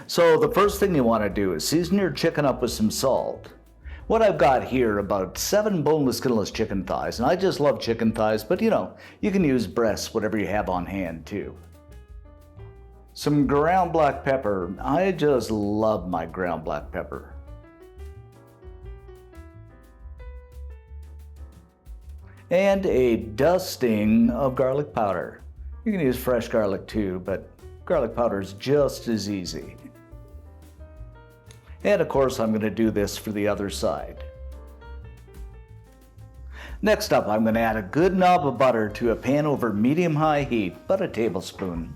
So the first thing you want to do is season your chicken up with some salt. What I've got here, about 7 boneless, skinless chicken thighs, and I just love chicken thighs, but you can use breasts, whatever you have on hand too. Some ground black pepper. I just love my ground black pepper. And a dusting of garlic powder. You can use fresh garlic too, but garlic powder is just as easy. And of course, I'm going to do this for the other side. Next up, I'm going to add a good knob of butter to a pan over medium-high heat, about a tablespoon.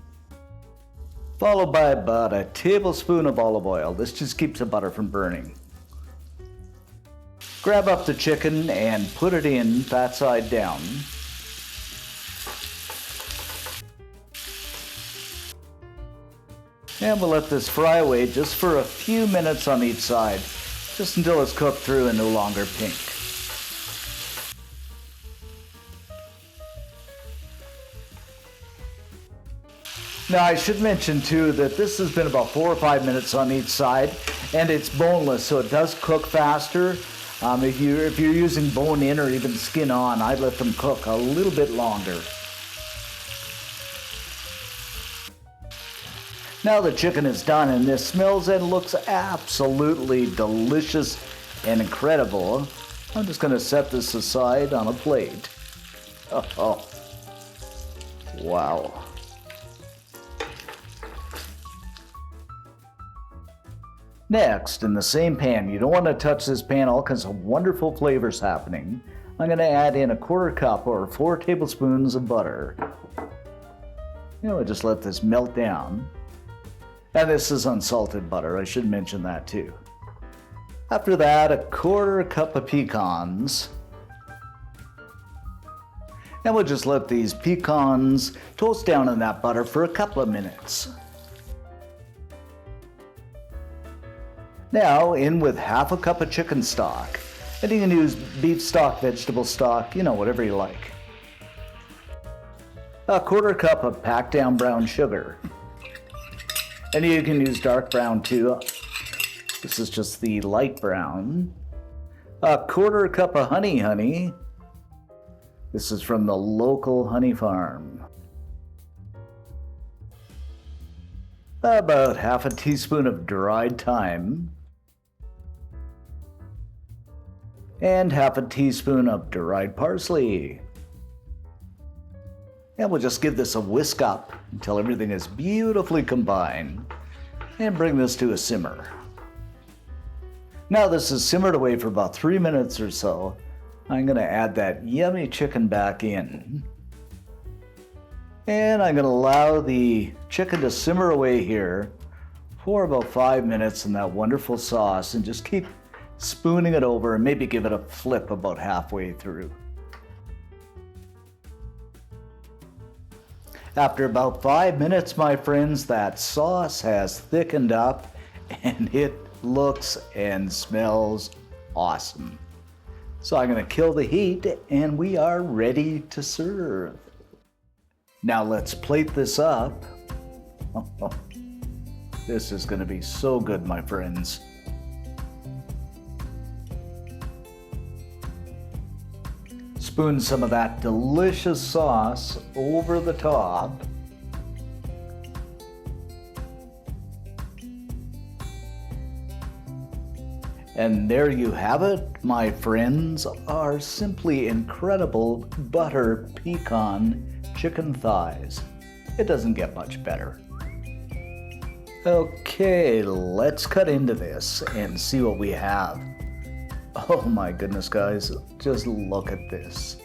Followed by about a tablespoon of olive oil. This just keeps the butter from burning. Grab up the chicken and put it in fat side down. And we'll let this fry away just for a few minutes on each side, just until it's cooked through and no longer pink. Now I should mention too that this has been about 4 or 5 minutes on each side, and it's boneless, so it does cook faster. If you're using bone in or even skin on, I'd let them cook a little bit longer. Now the chicken is done, and this smells and looks absolutely delicious and incredible. I'm just going to set this aside on a plate. Oh, wow. Next, in the same pan, you don't want to touch this pan, all kinds of wonderful flavors happening. I'm going to add in a 1/4 cup or 4 tablespoons of butter. Just let this melt down. And this is unsalted butter, I should mention that too. After that, a 1/4 cup of pecans. And we'll just let these pecans toast down in that butter for a couple of minutes. Now, in with 1/2 cup of chicken stock. And you can use beef stock, vegetable stock, whatever you like. A 1/4 cup of packed down brown sugar. And you can use dark brown too. This is just the light brown. A 1/4 cup of honey. This is from the local honey farm. About 1/2 teaspoon of dried thyme. And 1/2 teaspoon of dried parsley. And we'll just give this a whisk up until everything is beautifully combined. And bring this to a simmer. Now this is simmered away for about 3 minutes or so. I'm going to add that yummy chicken back in. And I'm going to allow the chicken to simmer away here for about 5 minutes in that wonderful sauce, and just keep spooning it over and maybe give it a flip about halfway through. After about 5 minutes, my friends, that sauce has thickened up and it looks and smells awesome. So I'm going to kill the heat and we are ready to serve. Now let's plate this up. Oh, this is going to be so good, my friends. Spoon some of that delicious sauce over the top. And there you have it, my friends, our simply incredible butter pecan chicken thighs. It doesn't get much better. Okay, let's cut into this and see what we have. Oh my goodness, guys, just look at this.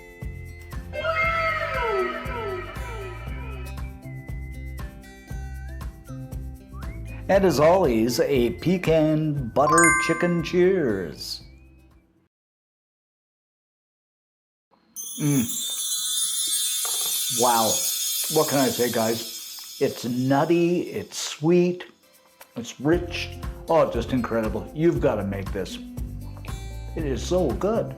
And as always, a pecan butter chicken cheers. Wow, what can I say, guys? It's nutty, it's sweet, it's rich. Oh, just incredible. You've got to make this. It is so good.